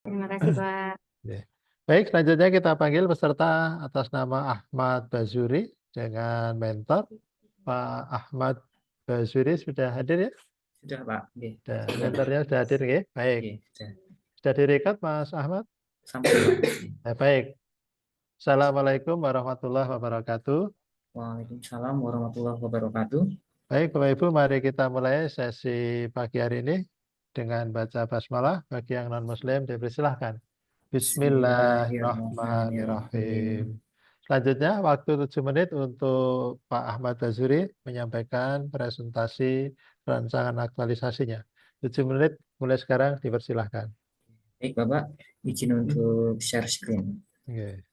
Terima kasih, Pak. Ya. Baik, selanjutnya kita panggil peserta atas nama Ahmad Bazuri dengan mentor. Pak Ahmad Bazuri sudah hadir ya? Sudah, Pak. Nggih. Sudah, mentornya sudah hadir ya? Baik. Nggih, sudah. Sudah direkod Mas Ahmad? Sampai, Pak. Ya, baik. Assalamualaikum warahmatullahi wabarakatuh. Waalaikumsalam warahmatullahi wabarakatuh. Baik, Bapak Ibu, mari kita mulai sesi pagi hari ini dengan baca basmalah. Bagi yang non-muslim dipersilahkan. Bismillahirrahmanirrahim. Selanjutnya waktu 7 menit untuk Pak Ahmad Bazuri menyampaikan presentasi rancangan aktualisasinya. 7 menit mulai sekarang dipersilahkan. Baik, Bapak, izin untuk share screen. Oke.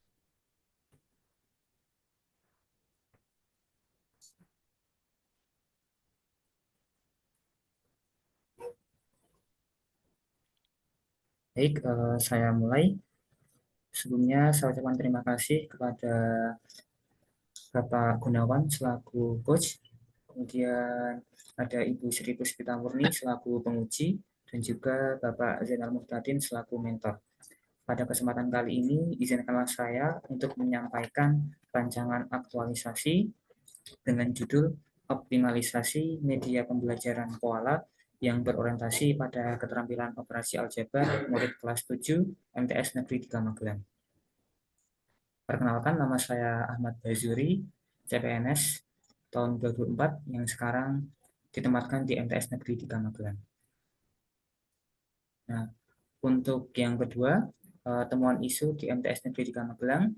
Baik, saya mulai. Sebelumnya saya ucapkan terima kasih kepada Bapak Gunawan selaku coach, kemudian ada Ibu Sri Puspita Murni selaku penguji, dan juga Bapak Zainal Muhtadin selaku mentor. Pada kesempatan kali ini, izinkanlah saya untuk menyampaikan rancangan aktualisasi dengan judul Optimalisasi Media Pembelajaran Koala yang berorientasi pada keterampilan operasi aljabar murid kelas 7 MTS Negeri 3 Magelang. Perkenalkan, nama saya Ahmad Bazuri, CPNS tahun 2004 yang sekarang ditempatkan di MTS Negeri 3 Magelang. Nah, untuk yang kedua, temuan isu di MTS Negeri 3 Magelang.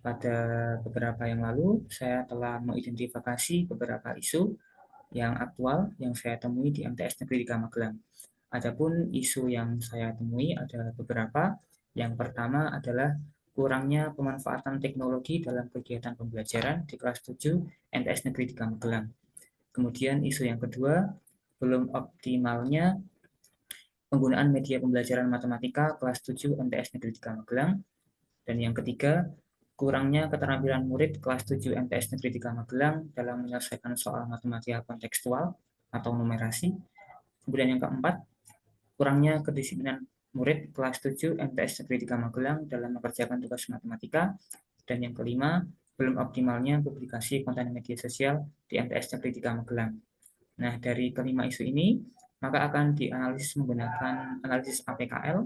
Pada beberapa yang lalu, saya telah mengidentifikasi beberapa isu yang aktual yang saya temui di MTS Negeri 3 Magelang. Adapun isu yang saya temui ada beberapa. Yang pertama adalah kurangnya pemanfaatan teknologi dalam kegiatan pembelajaran di kelas 7 MTS Negeri 3 Magelang. Kemudian isu yang kedua, belum optimalnya penggunaan media pembelajaran matematika kelas 7 MTS Negeri 3 Magelang. Dan yang ketiga, kurangnya keterampilan murid kelas 7 MTS Negeri 3 Magelang dalam menyelesaikan soal matematika kontekstual atau numerasi. Kemudian yang keempat, kurangnya kedisiplinan murid kelas 7 MTS Negeri 3 Magelang dalam mengerjakan tugas matematika. Dan yang kelima, belum optimalnya publikasi konten media sosial di MTS Negeri 3 Magelang. Nah, dari kelima isu ini, maka akan dianalisis menggunakan analisis APKL,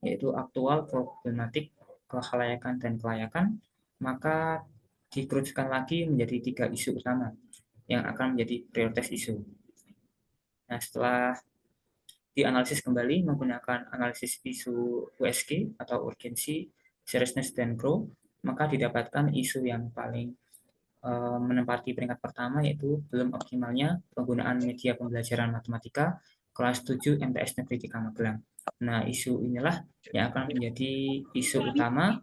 yaitu aktual, problematik, kelayakan, dan kelayakan. Maka dikerucutkan lagi menjadi 3 isu utama yang akan menjadi prioritas isu. Nah, setelah dianalisis kembali menggunakan analisis isu USG atau urgensi, seriousness, dan grow, maka didapatkan isu yang paling menempati peringkat pertama, yaitu belum optimalnya penggunaan media pembelajaran matematika kelas 7 MTS Negeri 3 Magelang. Nah, isu inilah yang akan menjadi isu utama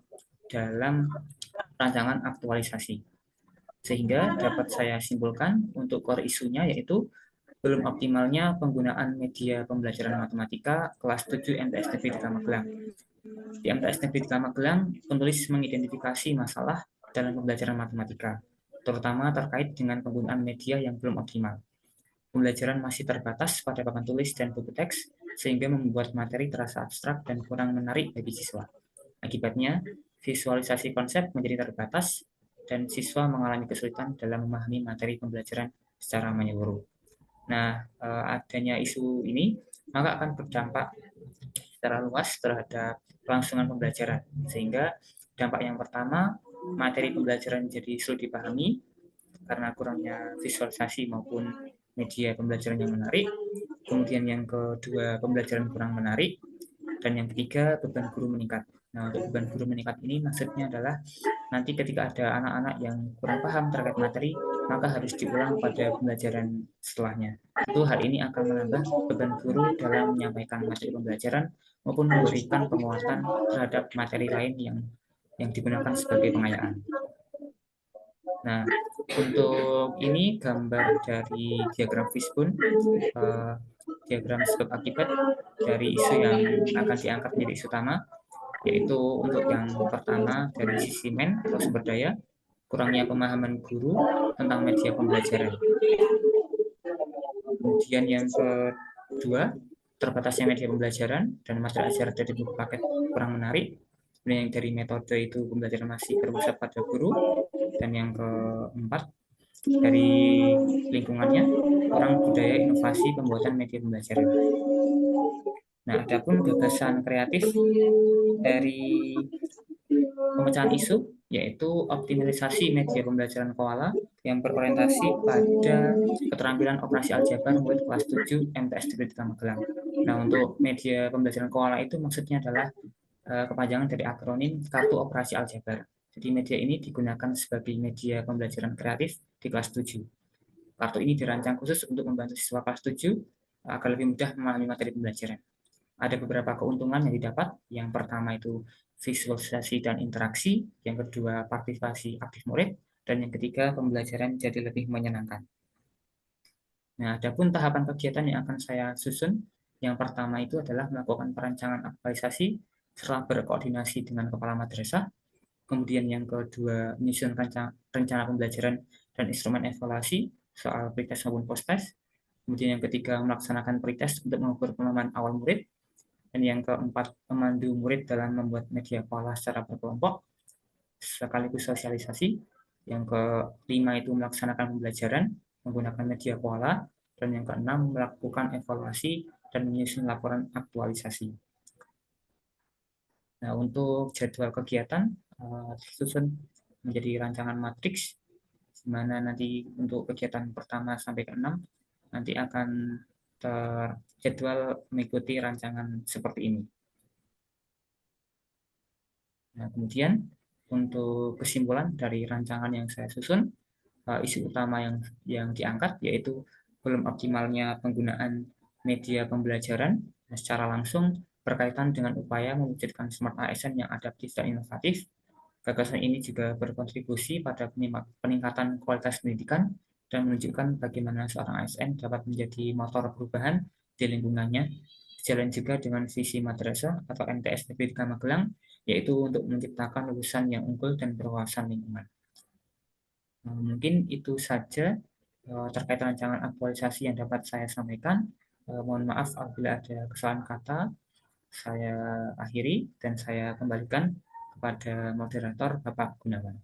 dalam rancangan aktualisasi. Sehingga dapat saya simpulkan untuk core isunya yaitu belum optimalnya penggunaan media pembelajaran matematika kelas 7 MTS Negeri 3 Magelang. Di MTS Negeri 3 Magelang, penulis mengidentifikasi masalah dalam pembelajaran matematika, terutama terkait dengan penggunaan media yang belum optimal. Pembelajaran masih terbatas pada papan tulis dan buku teks, sehingga membuat materi terasa abstrak dan kurang menarik bagi siswa. Akibatnya, visualisasi konsep menjadi terbatas, dan siswa mengalami kesulitan dalam memahami materi pembelajaran secara menyeluruh. Nah, adanya isu ini maka akan berdampak secara luas terhadap kelangsungan pembelajaran, sehingga dampak yang pertama, materi pembelajaran jadi sulit dipahami karena kurangnya visualisasi maupun media pembelajaran yang menarik. Kemudian yang kedua, pembelajaran kurang menarik. Dan yang ketiga, beban guru meningkat. Nah, untuk beban guru meningkat ini maksudnya adalah nanti ketika ada anak-anak yang kurang paham terkait materi, maka harus diulang pada pembelajaran setelahnya. Itu hal ini akan menambah beban guru dalam menyampaikan materi pembelajaran maupun memberikan penguatan terhadap materi lain yang digunakan sebagai pengayaan. Nah, untuk ini gambar dari diagram Fishbone, diagram sebab akibat dari isu yang akan diangkat menjadi isu utama, yaitu untuk yang pertama dari sisi atau sumber daya, kurangnya pemahaman guru tentang media pembelajaran. Kemudian yang kedua, terbatasnya media pembelajaran dan materi ajar dari buku paket kurang menarik. Kemudian yang dari metode itu pembelajaran masih berpusat pada guru. Dan yang keempat, dari lingkungannya kurang budaya inovasi pembuatan media pembelajaran. Nah, adapun gagasan kreatif dari pemecahan isu yaitu optimalisasi media pembelajaran Koala yang berorientasi pada keterampilan operasi aljabar murid kelas 7 MTS Negeri 3 Magelang. Nah, untuk media pembelajaran Koala itu maksudnya adalah kepanjangan dari akronim Kartu Operasi Aljabar. Jadi media ini digunakan sebagai media pembelajaran kreatif di kelas 7. Kartu ini dirancang khusus untuk membantu siswa kelas 7 agar lebih mudah memahami materi pembelajaran. Ada beberapa keuntungan yang didapat. Yang pertama itu visualisasi dan interaksi, yang kedua partisipasi aktif murid, dan yang ketiga pembelajaran jadi lebih menyenangkan. Nah, adapun tahapan kegiatan yang akan saya susun, yang pertama itu adalah melakukan perancangan aktualisasi setelah berkoordinasi dengan kepala madrasah. Kemudian yang kedua, menyusun rencana pembelajaran dan instrumen evaluasi soal pretest maupun post-test. Kemudian yang ketiga, melaksanakan pretest untuk mengukur pemahaman awal murid. Dan yang keempat, memandu murid dalam membuat media pola secara berkelompok sekaligus sosialisasi. Yang kelima itu melaksanakan pembelajaran menggunakan media pola. Dan yang keenam, melakukan evaluasi dan menyusun laporan aktualisasi. Nah, untuk jadwal kegiatan disusun menjadi rancangan matriks, di mana nanti untuk kegiatan pertama sampai ke-6 nanti akan terjadwal mengikuti rancangan seperti ini. Nah, kemudian untuk kesimpulan dari rancangan yang saya susun, isu utama yang diangkat yaitu belum optimalnya penggunaan media pembelajaran secara langsung berkaitan dengan upaya mewujudkan smart ASN yang adaptif dan inovatif. Gagasan ini juga berkontribusi pada peningkatan kualitas pendidikan dan menunjukkan bagaimana seorang ASN dapat menjadi motor perubahan di lingkungannya. Sejalan juga dengan visi madrasah atau MTS Negeri 3 Magelang, yaitu untuk menciptakan lulusan yang unggul dan berwawasan lingkungan. Mungkin itu saja terkait rancangan aktualisasi yang dapat saya sampaikan. Mohon maaf apabila ada kesalahan kata. Saya akhiri dan saya kembalikan kepada moderator Bapak Gunawan.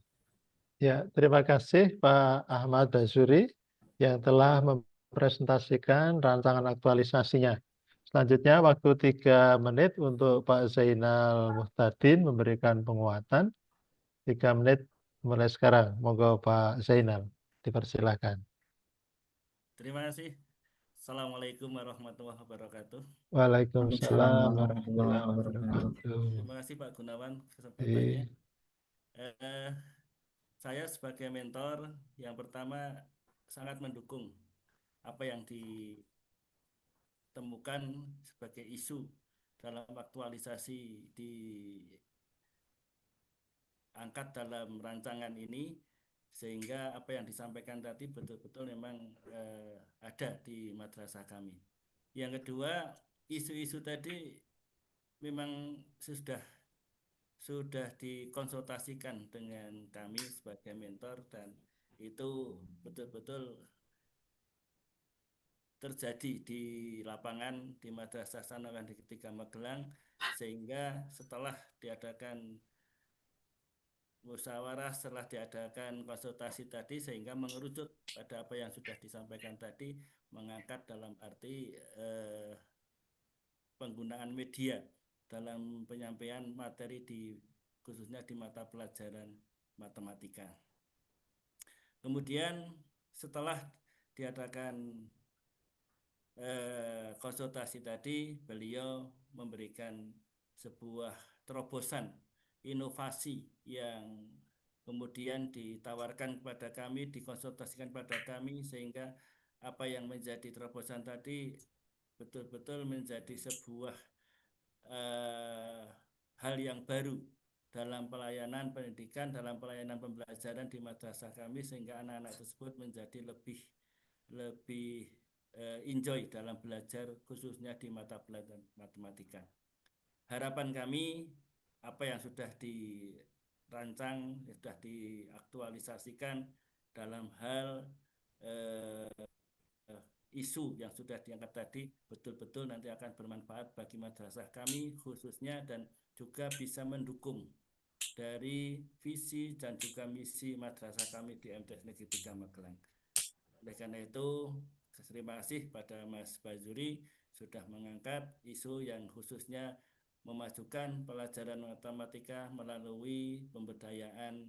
Ya, terima kasih Pak Ahmad Basuri yang telah mempresentasikan rancangan aktualisasinya. Selanjutnya waktu 3 menit untuk Pak Zainal Muhtadin memberikan penguatan. 3 menit mulai sekarang. Monggo Pak Zainal, dipersilakan. Terima kasih. Assalamualaikum warahmatullahi wabarakatuh. Waalaikumsalam warahmatullahi warahmatullahi wabarakatuh. wabarakatuh. Terima kasih Pak Gunawan kesempatannya. Oke. Saya sebagai mentor yang pertama sangat mendukung apa yang ditemukan sebagai isu dalam aktualisasi diangkat dalam rancangan ini, sehingga apa yang disampaikan tadi betul-betul memang ada di madrasah kami. Yang kedua, isu-isu tadi memang sudah dikonsultasikan dengan kami sebagai mentor, dan itu betul-betul terjadi di lapangan di Madrasah Sanawiyah Negeri 3 Magelang, sehingga setelah diadakan musyawarah, setelah diadakan konsultasi tadi, sehingga mengerucut pada apa yang sudah disampaikan tadi, mengangkat dalam arti penggunaan media dalam penyampaian materi khususnya di mata pelajaran matematika. Kemudian setelah diadakan konsultasi tadi, beliau memberikan sebuah terobosan inovasi yang kemudian ditawarkan kepada kami, dikonsultasikan pada kami, sehingga apa yang menjadi terobosan tadi betul-betul menjadi sebuah hal yang baru dalam pelayanan pendidikan, dalam pelayanan pembelajaran di madrasah kami, sehingga anak-anak tersebut menjadi lebih enjoy dalam belajar, khususnya di mata pelajaran matematika. Harapan kami apa yang sudah dirancang, sudah diaktualisasikan dalam hal isu yang sudah diangkat tadi betul-betul nanti akan bermanfaat bagi madrasah kami khususnya dan juga bisa mendukung dari visi dan juga misi madrasah kami di MTS Negeri 3 Magelang. Oleh karena itu, terima kasih pada Mas Bazuri sudah mengangkat isu yang khususnya memajukan pelajaran matematika melalui pemberdayaan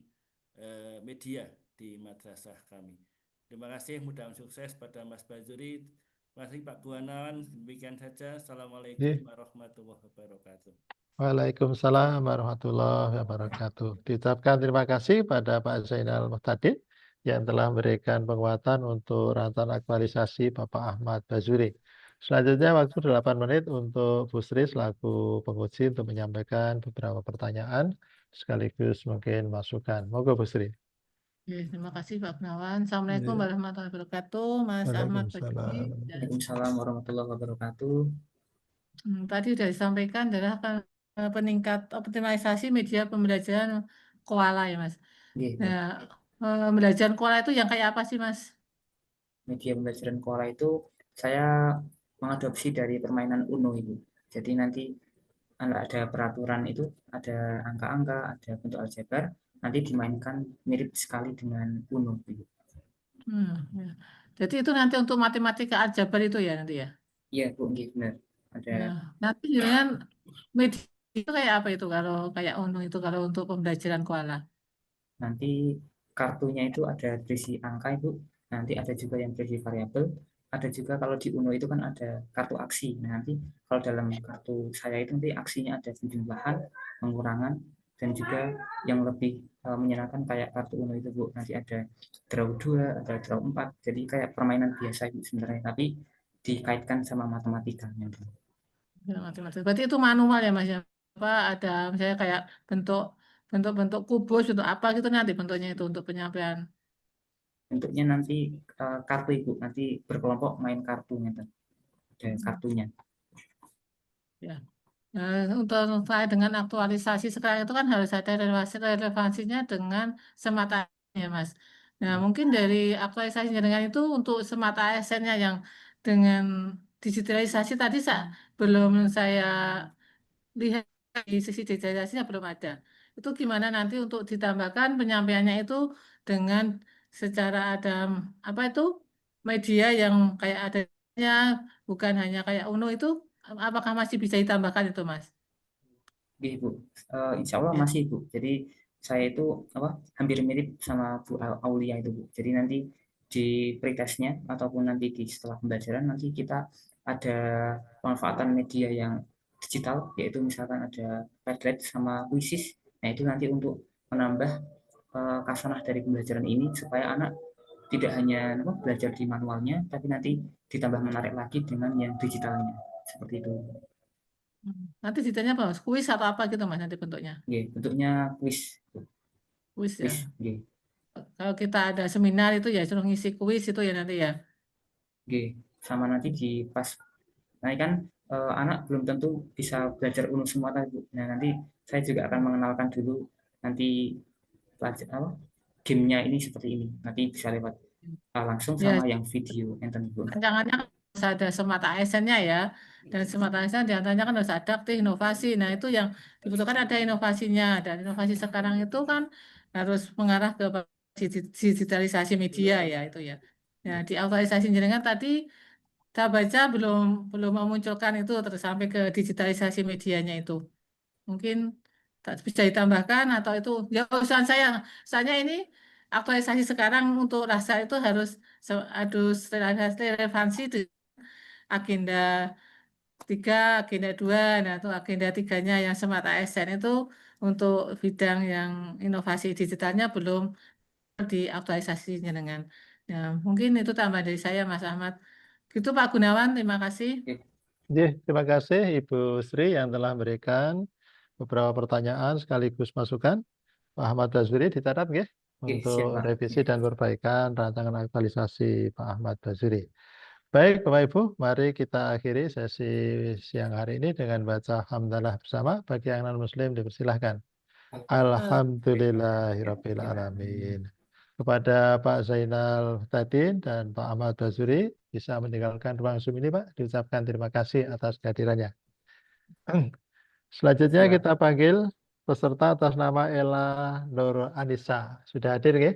media di madrasah kami. Terima kasih, mudah-mudahan sukses pada Mas Bazuri. Terima kasih Pak Gunawan, demikian saja. Assalamualaikum Nggih. warahmatullahi wabarakatuh. Waalaikumsalam warahmatullahi wabarakatuh. Diucapkan terima kasih pada Pak Zainal Muhtadin yang telah memberikan penguatan untuk rancangan aktualisasi Bapak Ahmad Bazuri. Selanjutnya waktu 8 menit untuk Bu Sri selaku penguji untuk menyampaikan beberapa pertanyaan sekaligus mungkin masukan. Monggo Bu Sri. Oke, terima kasih Pak Gunawan. Assalamualaikum Iya. warahmatullahi wabarakatuh, Mas Ahmad Bazuri. Waalaikumsalam. Dan Waalaikumsalam warahmatullahi wabarakatuh. tadi sudah disampaikan adalah peningkat optimalisasi media pembelajaran koala ya Mas. Nggih, Bu. Nah, pembelajaran koala itu yang kayak apa sih Mas? Media pembelajaran koala itu saya mengadopsi dari permainan Uno itu. Jadi nanti ada peraturan itu, ada angka-angka, ada bentuk aljabar, nanti dimainkan mirip sekali dengan Uno gitu. Ya. Jadi itu nanti untuk matematika aljabar itu ya nanti ya. Iya, Bu, nggih, benar. Ada Nah, nanti dengan media itu kayak apa itu kalau kayak Uno itu kalau untuk pembelajaran koala? nanti kartunya itu ada berisi angka itu, nanti ada juga yang berisi variabel, ada juga kalau di Uno itu kan ada kartu aksi. Nah, nanti kalau dalam kartu saya itu nanti aksinya ada penjumlahan, pengurangan, dan juga yang lebih menyenangkan kayak kartu Uno itu, Bu. Nanti ada draw 2, ada draw 4. Jadi kayak permainan biasa itu sebenarnya, tapi dikaitkan sama matematika. Ya, matematika. Berarti itu manual ya Mas ya? Apa ada misalnya kayak bentuk kubus untuk apa gitu nanti bentuknya itu untuk penyampaian. Bentuknya nanti kartu Ibu, nanti berkelompok main kartunya, ada kartunya. Ya. Untuk saya dengan aktualisasi sekarang itu kan harus ada relevansinya dengan Smart ASN ya Mas. Nah mungkin dari aktualisasinya dengan itu untuk Smart ASN-nya yang dengan digitalisasi tadi belum saya lihat di sisi digitalisasinya belum ada. Itu gimana nanti untuk ditambahkan penyampaiannya itu dengan secara ada apa itu media yang kayak adanya bukan hanya kayak UNO itu apakah masih bisa ditambahkan itu Mas? Iya, Bu. Insya Allah Ya. masih, Bu. Jadi saya itu hampir mirip sama Bu Aulia itu, Bu. Jadi nanti di pretestnya ataupun nanti di setelah pembelajaran nanti kita ada pemanfaatan media yang digital, yaitu misalkan ada Padlet sama Quizzes. Nah, itu nanti untuk menambah kasanah dari pembelajaran ini supaya anak tidak hanya belajar di manualnya, tapi nanti ditambah menarik lagi dengan yang digitalnya. Seperti itu. Nanti ditanya apa Mas? Kuis atau apa gitu Mas nanti bentuknya? Oke, bentuknya quiz. Kuis ya. Quiz, oke. Kalau kita ada seminar itu ya suruh ngisi kuis itu ya nanti ya. Oke, sama nanti di pas, nah kan anak belum tentu bisa belajar UNO semua tadi, Bu. Nah, nanti saya juga akan mengenalkan dulu nanti pelajar gamenya ini seperti ini. Nanti bisa lewat langsung Ya, sama yang video enten, Bu. rancangannya kan harus ada Smart ASN-nya ya. Dan Smart ASN diantaranya kan harus adaptif, inovasi. Nah itu yang dibutuhkan ada inovasinya. Dan inovasi sekarang itu kan harus mengarah ke digitalisasi media ya itu ya. Ya di aktualisasi jenengan tadi saya baca belum memunculkan itu terus sampai ke digitalisasi medianya itu. Mungkin tak bisa ditambahkan atau itu ya urusan saya ini aktualisasi sekarang untuk rasa itu harus relevansi dengan agenda 3, agenda 2, nah itu agenda 3-nya yang Smart ASN itu untuk bidang yang inovasi digitalnya belum diaktualisasinya dengan. Nah, mungkin itu tambahan dari saya Mas Ahmad. Gitu Pak Gunawan, terima kasih. Oke, Terima kasih Ibu Sri yang telah memberikan beberapa pertanyaan sekaligus masukan. Pak Ahmad Bazuri dicatat nggih oke, siap, untuk Pak. revisi dan perbaikan rancangan aktualisasi Pak Ahmad Bazuri. Baik Bapak Ibu, mari kita akhiri sesi siang hari ini dengan baca hamdalah bersama. Bagi yang non-muslim dipersilahkan. Alhamdulillahirabbil alamin. kepada Pak Zainal Tadin dan Pak Ahmad Basuri bisa meninggalkan ruang Zoom ini, Pak. Diucapkan terima kasih atas kehadirannya. Selanjutnya Siap. kita panggil peserta atas nama Ella Nur Anissa. Sudah hadir ya,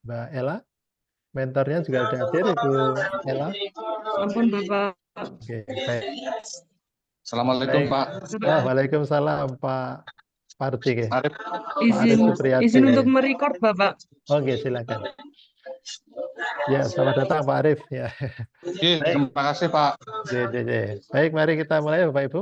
Mbak Ella? Mentornya juga sudah hadir, Ibu Ella? Ampun Bapak. Oke, baik. Assalamualaikum Baik. Pak. Ya, Waalaikumsalam Pak Parti. Ya. Arif. Izin Supriyadi, izin ya. untuk merecord Bapak. Oke, silakan. Ya, selamat datang Pak Arif. Ya. Oke, terima kasih Pak. Baik, mari kita mulai Bapak Ibu.